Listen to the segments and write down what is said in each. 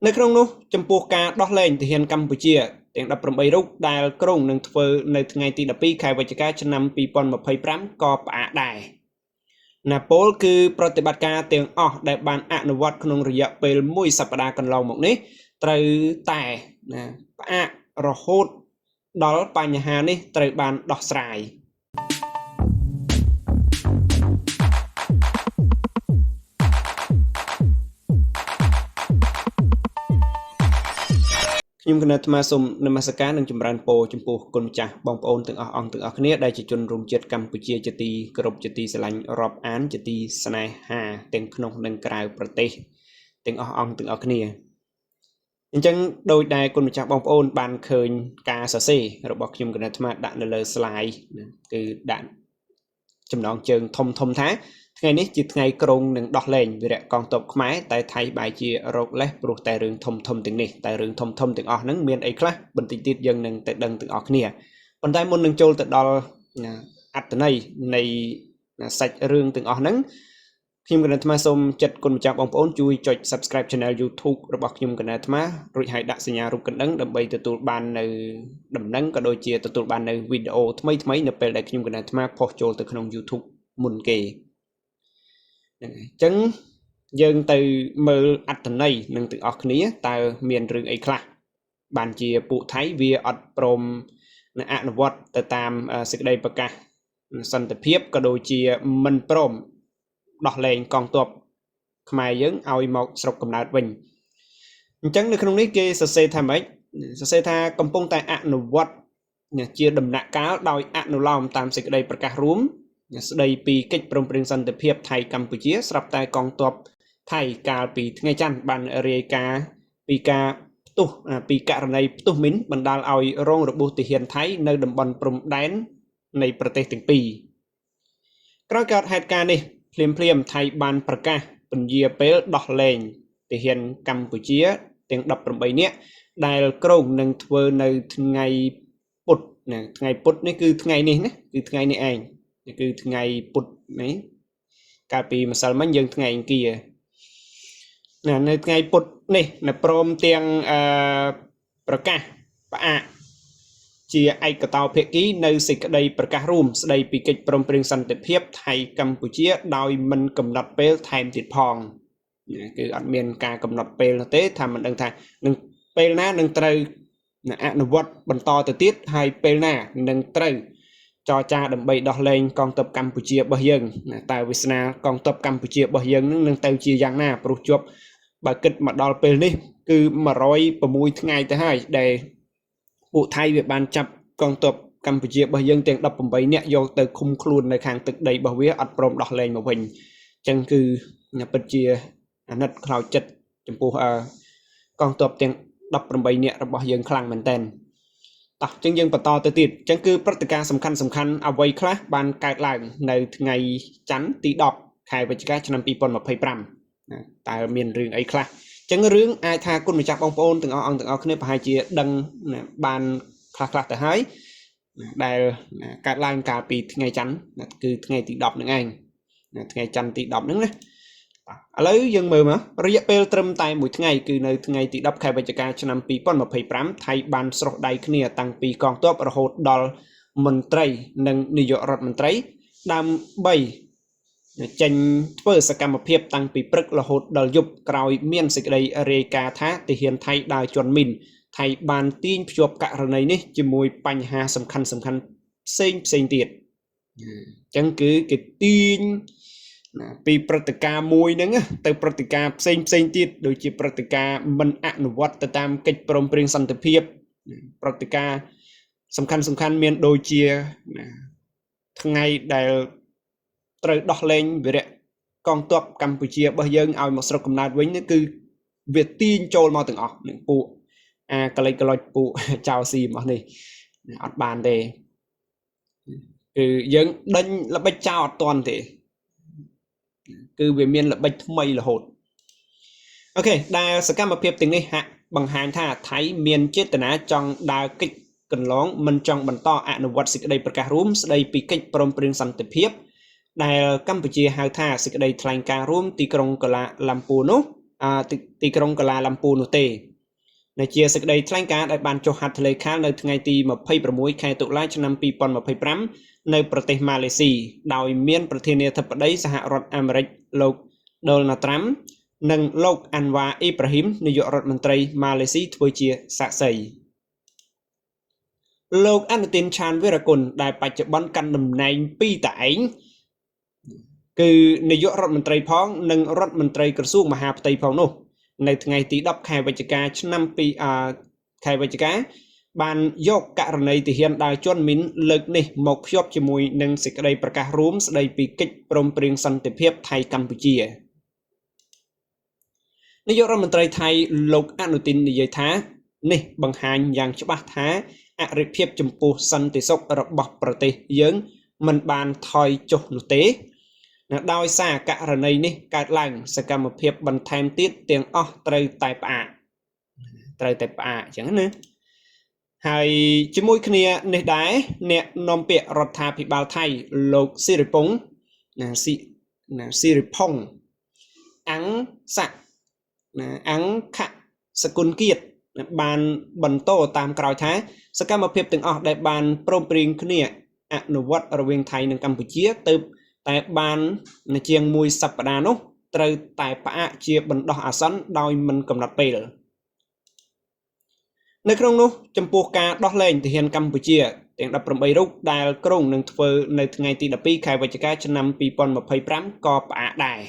Nơi trongនោះចំពោះការដោះលែងទាហានកម្ពុជាទាំង18រូបដែលក្រុងនឹងធ្វើនៅថ្ងៃទី12ខែវិច្ឆិកាឆ្នាំ2025ក៏ផ្អាកដែរណាពលគឺប្រតិបត្តិការទាំងអស់ដែលបានអនុវត្តក្នុងរយៈពេល1សប្តាហ៍កន្លងមកនេះត្រូវតែណាផ្អាករហូតដល់បញ្ហានេះត្រូវបានដោះស្រាយខ្ញុំគណៈអាត្មាសូមនមស្ការនិងចម្រើនពរចំពោះគុណម្ចាស់បងប្អូនទាំងអស់អង្គទាំងអស់គ្នាដែលជាជនរួមជាតិកម្ពុជាជាទីគោរពជាទីស្រឡាញ់រាប់អានជាទីស្នេហាទាំងក្នុងនិងក្រៅប្រទេសទាំងអស់អង្គទាំងអស់គ្នាអញ្ចឹងដោយដែលគុណម្ចាស់បងប្អូនបានឃើញការសរសេររបស់ខ្ញុំគណៈអាត្មាដាក់នៅលើ slide គឺដាក់ចំណងជើងធំថាថ្ងៃនេះជាថ្ងៃក្រុងនឹងដោះលែងវីរៈកងទ័ពខ្មែរតែថៃបែរជារកលេសព្រោះតែរឿងធំទាំងនេះតែរឿងធំទាំងអស់ហ្នឹងមានអីខ្លះបន្តិចទៀតយើងនឹងទៅដឹងទាំងអស់គ្នាប៉ុន្តែមុននឹងចូលទៅដល់អត្ថន័យនៃសាច់រឿងទាំងអស់ហ្នឹងខ្ញុំគណៈអាត្មាសូមចាត់គុណម្ចាស់បងប្អូនជួយចុច Subscribe Channel YouTube របស់ខ្ញុំគណៈអាត្មារួចហើយដាក់សញ្ញារូបកណ្ដឹងដើម្បីទទួលបាននៅដំណឹងក៏ដូចជាទទួលបាននៅវីដេអូថ្មីនៅពេលដែលខ្ញុំគណៈអាត្មាផុសចូលទៅក្នុង YouTube មុនគេហ្នឹងហើយអញ្ចឹងយើងទៅមើលអត្ថន័យនឹងទាំងអស់គ្នាតើមានរឿងអីខ្លះបានជាពួកថៃវាអត់ព្រមអនុវត្តទៅតាមសេចក្តីប្រកាសសន្តិភាពក៏ដូចជាមិនព្រមដោះលែងកងទ័ពខ្មែរយើងឲ្យមកស្រុកកំណើតវិញអញ្ចឹងនៅក្នុងនេះគេសរសេរថាម៉េចសរសេរថាកំពុងតែអនុវត្តជាដំណាក់កាលដោយអនុលោមតាមសេចក្តីប្រកាសរួមស្ដីពីកិច្ចព្រមព្រៀងសន្តិភាពថៃកម្ពុជាស្រាប់តែកងទ័ពថៃកាលពីថ្ងៃច័ន្ទបានរាយការណ៍ពីការផ្ទុះពីករណីផ្ទុះមីនបណ្ដាលឲ្យរងរបួសទាហានថៃនៅតំបន់ព្រំដែននៃប្រទេសទាំងពីរក្រោយកើតហេតុការណ៍នេះភ្លាមថៃបានប្រកាសពន្យាពេលដោះលែងទាហានកម្ពុជាទាំង18នាក់ដែលក្រុងនឹងធ្វើនៅថ្ងៃពុធណាថ្ងៃពុធនេះគឺថ្ងៃនេះណាគឺថ្ងៃនេះឯងគឺថ្ងៃពុធនេះកាលពីម្សិលមិញយើងថ្ងៃអង្គារនៅថ្ងៃពុធនេះនៅព្រមទាំងប្រកាសផ្អាកជាឯកតោភាគីនៅសេចក្តីប្រកាសរួមស្តីពីកិច្ចព្រមព្រៀងសន្តិភាពថៃកម្ពុជាដោយមិនកំណត់ពេលថែមទៀតផងគឺអត់មានការកំណត់ពេលនោះទេថាមិនដឹងថានឹងពេលណានឹងត្រូវអនុវត្តបន្តទៅទៀតហើយពេលណានឹងត្រូវចរចាដើម្បីដោះលែងកងទ័ពកម្ពុជារបស់យើងតើវាសនាកងទ័ពកម្ពុជារបស់យើងនឹងទៅជាយ៉ាងណាព្រោះជាប់បើគិតមកដល់ពេលនេះគឺ106ថ្ងៃទៅហើយដែលពួកថៃវាបានចាប់កងទ័ពកម្ពុជារបស់យើងទាំង18នាក់យកទៅឃុំខ្លួននៅខាងទឹកដីរបស់វាអត់ព្រមដោះលែងមកវិញអញ្ចឹងគឺពិតជាអាណិតខ្លោចចិត្តចំពោះកងទ័ពទាំង18នាក់របស់យើងខ្លាំងមែនតើអញ្ចឹងយើងបន្តទៅទៀតអញ្ចឹងគឺព្រឹត្តិការណ៍សំខាន់អ្វីខ្លះបានកើតឡើងនៅថ្ងៃច័ន្ទទី10ខែវិច្ឆិកាឆ្នាំ2025តើមានរឿងអីខ្លះអញ្ចឹងរឿងអាចថាគុណម្ចាស់បងប្អូនទាំងអស់អង្គទាំងអស់គ្នាប្រហែលជាដឹងបានខ្លះទៅហើយដែលកើតឡើងកាលពីថ្ងៃច័ន្ទគឺថ្ងៃទី10ហ្នឹងឯងថ្ងៃច័ន្ទទី10ហ្នឹងណាឥឡូវយើងមើលមករយៈពេលត្រឹមតែ1ថ្ងៃគឺនៅថ្ងៃទី10ខែវិច្ឆិកាឆ្នាំ2025ថៃបានស្រុះដៃគ្នាតាំងពីកងទ័ពរហូតដល់មន្ត្រីនិងនាយករដ្ឋមន្ត្រីដើម្បីចេញធ្វើសកម្មភាពតាំងពីព្រឹករហូតដល់យប់ក្រោយមានសេចក្តីរាយការណ៍ថាទាហានថៃដើរជន់មីនថៃបានទាញភ្ជាប់ករណីនេះជាមួយបញ្ហាសំខាន់ផ្សេងទៀតអញ្ចឹងគឺគេទាញពីព្រឹត្តិការណ៍មួយហ្នឹងទៅព្រឹត្តិការណ៍ផ្សេងទៀតដូចជាព្រឹត្តិការណ៍មិនអនុវត្តទៅតាមកិច្ចព្រមព្រៀងសន្តិភាពព្រឹត្តិការណ៍សំខាន់មានដូចជាថ្ងៃដែលត្រូវដោះលែងវីរៈកងទ័ពកម្ពុជារបស់យើងឲ្យមកស្រុកកំណើតវិញគឺវាទាញចូលមកទាំងអស់នឹងពួកកលិចកលុចពួកចៅស៊ីរបស់នេះអត់បានទេគឺយើងដេញល្បិចចោលអត់ទាន់ទេគឺវាមានល្បិចថ្មីរហូតអូខេដែលសកម្មភាពទាំងនេះហាក់បង្ហាញថាថៃមានចេតនាចង់ដើរកិច្ចកន្លងមិនចង់បន្តអនុវត្តសេចក្តីប្រកាសរួមស្តីពីកិច្ចព្រមព្រៀងសន្តិភាពដែលកម្ពុជាហៅថាសេចក្តីថ្លែងការណ៍រួមទីក្រុងកូឡាឡាំពូនោះ ទីក្រុងកាឡាឡាំពូនោះទេនៅជាសេចក្តីថ្លែងការណ៍ដែលបានចុះហត្ថលេខានៅថ្ងៃទី26ខែតុលាឆ្នាំ2025នៅប្រទេសម៉ាឡេស៊ីដោយមានប្រធានាធិបតីសហរដ្ឋអាមេរិកលោក Donald Trump និងលោក Anwar Ibrahim នាយករដ្ឋមន្ត្រីម៉ាឡេស៊ីធ្វើជាសាក្សីលោកអនុទានឆានវីរគុណដែលបច្ចុប្បន្នកាន់តំណែង2តឯងគឺនាយករដ្ឋមន្ត្រីផងនិងរដ្ឋមន្ត្រីក្រសួងមហាផ្ទៃផងនោះនៅថ្ងៃទី10ខែវិច្ឆិកាឆ្នាំខែវិច្ឆិកាបានយកករណីទាហានដើរជន់មីនលើកនេះមកភ្ជាប់ជាមួយនឹងសេចក្តីប្រកាសរួមស្តីពីកិច្ចព្រមព្រៀងសន្តិភាពថៃកម្ពុជានាយករដ្ឋមន្ត្រីថៃលោកអនុទាននិយាយថានេះបង្ហាញយ៉ាងច្បាស់ថាអរិភាពចំពោះសន្តិសុខរបស់ប្រទេសយើងមិនបានថយចុះនោះទេដោយសារករណីនេះកើតឡើងសកម្មភាពបន្ថែមទៀតទាំងអស់ត្រូវតែផ្អាកអញ្ចឹងណាហើយជាមួយគ្នានេះដែរអ្នកនាំពាក្យរដ្ឋាភិបាលថៃលោកស៊ីរិផុងអង្គសគុណគៀតបានបន្តតាមក្រោយថាសកម្មភាពទាំងអស់ដែលបានព្រមព្រៀងគ្នាអនុវត្តរវាងថៃនិងកម្ពុជាទើបតែបានជាងមួយសប្តាហ៍នោះត្រូវតែផ្អាកជាបណ្ដោះអាសន្នដោយមិនកំណត់ពេលនៅក្នុងនោះចំពោះការដោះលែងទាហានកម្ពុជាទាំង18រូបដែលក្រុងនឹងធ្វើនៅថ្ងៃទី12ខែវិច្ឆិកាឆ្នាំ2025ក៏ផ្អាកដែរ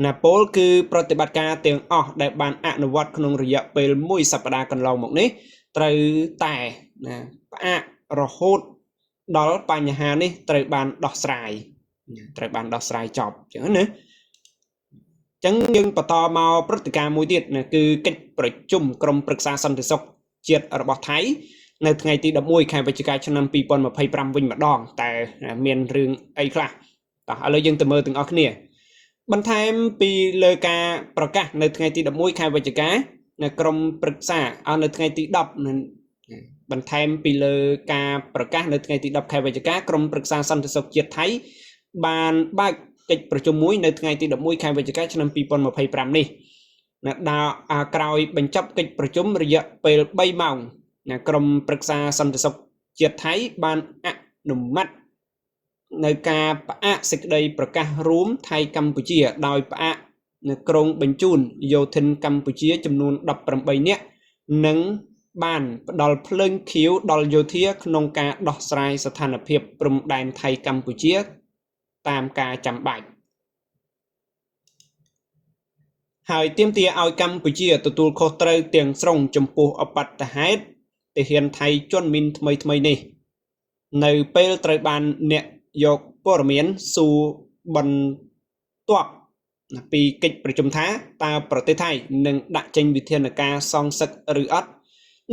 ណាពលគឺប្រតិបត្តិការទាំងអស់ដែលបានអនុវត្តក្នុងរយៈពេលមួយសប្តាហ៍កន្លងមកនេះត្រូវតែផ្អាករហូតដល់បញ្ហានេះត្រូវបានដោះស្រាយចប់អញ្ចឹងណាអញ្ចឹងយើងបន្តមកព្រឹត្តិការណ៍មួយទៀតគឺកិច្ចប្រជុំក្រុមប្រឹក្សាសន្តិសុខជាតិរបស់ថៃនៅថ្ងៃទី11ខែវិច្ឆិកាឆ្នាំ2025វិញម្ដងតែមានរឿងអីខ្លះតោះឥឡូវយើងទៅមើលទាំងអស់គ្នាបន្ថែមពីលើការប្រកាសនៅថ្ងៃទី11ខែវិច្ឆិកានៅក្រុមប្រឹក្សានៅថ្ងៃទី10បន្ថែមពីលើការប្រកាសនៅថ្ងៃទី10ខែវិច្ឆិកាក្រុមប្រឹក្សាសន្តិសុខជាតិថៃបានបើកកិច្ចប្រជុំមួយនៅថ្ងៃទី11ខែវិច្ឆិកាឆ្នាំ2025នេះដល់ក្រោយបញ្ចប់កិច្ចប្រជុំរយៈពេល3ម៉ោងក្រុមប្រឹក្សាសន្តិសុខជាតិថៃបានអនុម័តនៅការផ្អាកសេចក្តីប្រកាសរួមថៃកម្ពុជាដោយផ្អាកនៅក្រុងបញ្ជូនយោធិនកម្ពុជាចំនួន18នាក់និងបានផ្ដល់ភ្លើងខៀវដល់យោធាក្នុងការដោះស្រាយស្ថានភាពព្រំដែនថៃកម្ពុជាតាមការចាំបាច់ហើយទាមទារឲ្យកម្ពុជាទទួលខុសត្រូវទាំងស្រុងចំពោះអបត្តហេតុទាហានថៃជន់មីនថ្មីនេះនៅពេលត្រូវបានអ្នកយកព័ត៌មានសួរបន្ទាប់ពីកិច្ចប្រជុំថាតើប្រទេសថៃនឹងដាក់ចេញវិធានការសងសឹកឬអត់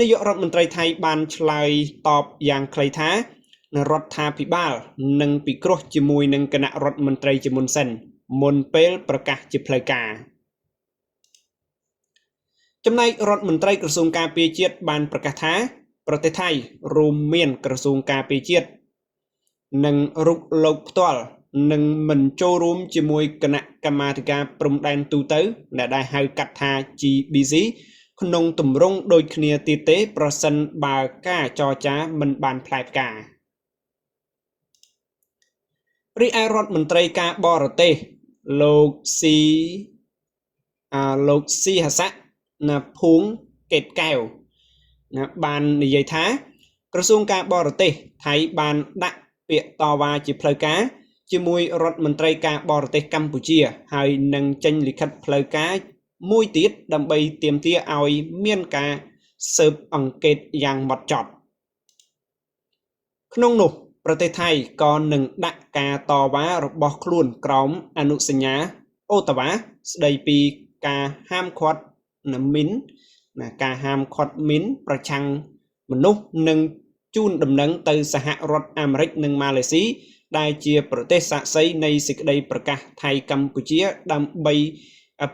នាយករដ្ឋមន្ត្រីថៃបានឆ្លើយតបយ៉ាងខ្លីថារដ្ឋាភិបាលនឹងពិគ្រោះជាមួយនឹងគណៈរដ្ឋមន្ត្រីជាមុនសិនមុនពេលប្រកាសជាផ្លូវការចំណែករដ្ឋមន្ត្រីក្រសួងការពារជាតិបានប្រកាសថាប្រទេសថៃរួមមានក្រសួងការពារជាតិនិងរុកលោកផ្ទាល់នឹងមិនចូលរួមជាមួយគណៈកម្មាធិការព្រំដែនទូទៅដែលហៅកាត់ថា GBC ក្នុងទម្រង់ដូចគ្នាទៀតទេប្រសិនបើការចរចាមិនបានផ្លែផ្ការីឯរដ្ឋមន្ត្រីការបរទេសលោកស៊ីហសៈភួងកេតកែវបាននិយាយថាក្រសួងការបរទេសថៃបានដាក់ពាក្យតវ៉ាជាផ្លូវការជាមួយរដ្ឋមន្ត្រីការបរទេសកម្ពុជាហើយនឹងចេញលិខិតផ្លូវការមួយទៀតដើម្បីទាមទារឲ្យមានការស៊ើបអង្កេតយ៉ាងហ្មត់ចត់ក្នុងនោះប្រទេសថៃក៏នឹងដាក់ការតវ៉ារបស់ខ្លួនក្រោមអនុសញ្ញាអូតាវ៉ាស្ដីពីការហាមឃាត់មីនប្រឆាំងមនុស្សនិងជូនដំណឹងទៅសហរដ្ឋអាមេរិកនិងម៉ាឡេស៊ីដែលជាប្រទេសសាក្សីនៃសេចក្តីប្រកាសថៃកម្ពុជាដើម្បី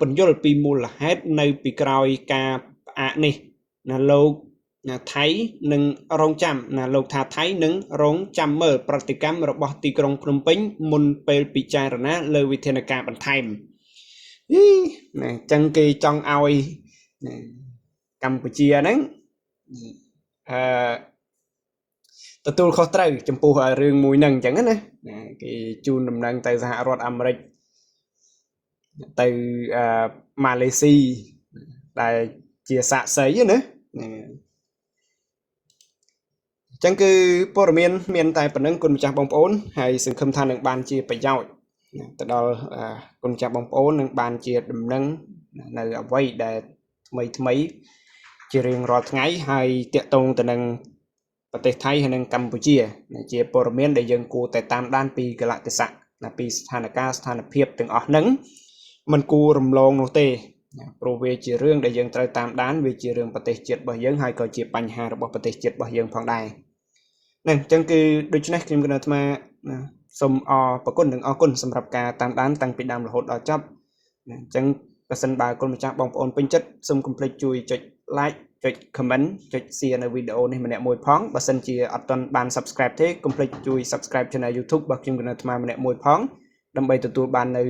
ពន្យល់ពីមូលហេតុនៅពីក្រោយការផ្អាកនេះលោកថៃនឹងរងចាំលោកថាថៃនឹងរងចាំមើលប្រតិកម្មរបស់ទីក្រុងភ្នំពេញមុនពេលពិចារណាលើវិធានការបន្ថែម nè chân kỳ trong ao Campuchiaហ្នឹងទទួលខុសត្រូវចំពោះរឿងមួយហ្នឹងអញ្ចឹងណាគេជូនដំណឹងទៅសហរដ្ឋអាមេរិកទៅម៉ាឡេស៊ីដែលជាសាក្សីណាអញ្ចឹងគឺព័ត៌មានមានតែប៉ុណ្្នឹងគុណម្ចាស់បងប្អូនហើយសង្ឃឹមថានឹងបានជាប្រយោជន៍ទៅដល់គុណម្ចាស់បងប្អូននឹងបានជាដំណឹងនៅអ្វីដែលថ្មីជារៀងរាល់ថ្ងៃហើយតាក់ទងទៅនឹងប្រទេសថៃហើយនិងកម្ពុជាជាព័ត៌មានដែលយើងគួរតែតាមដានពីកលៈទេសៈពីស្ថានភាពទាំងអស់ហ្នឹងมันគួររំលងនោះទេព្រោះវាជារឿងដែលយើងត្រូវតាមដានវាជារឿងប្រទេសជាតិរបស់យើងហើយក៏ជាបញ្ហារបស់ប្រទេសជាតិរបស់យើងផងដែរហ្នឹងអញ្ចឹងគឺដូច្នេះខ្ញុំគណនាអាត្មាសូមប្រគុណនិងអរគុណសម្រាប់ការតាមដានតាំងពីដើមរហូតដល់ចប់អញ្ចឹងបើសិនបើគុណម្ចាស់បងប្អូនពេញចិត្តសូមកុំភ្លេចជួយចុច like ចុច comment ចុច share នៅវីដេអូនេះម្នាក់មួយផងបើសិនជាអត់ទាន់បាន subscribe ទេកុំភ្លេចជួយ subscribe channel YouTube របស់ខ្ញុំគណនាអាត្មាម្នាក់មួយផងដើម្បីទទួលបាននៅ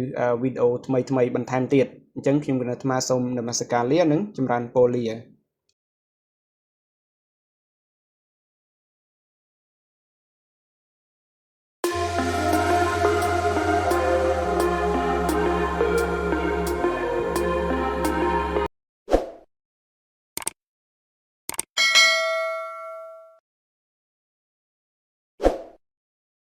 វីដេអូថ្មីបន្ថែមទៀតអញ្ចឹងខ្ញុំគណនាអាត្មាសូមនមស្ការលានិងចម្រើនពរលា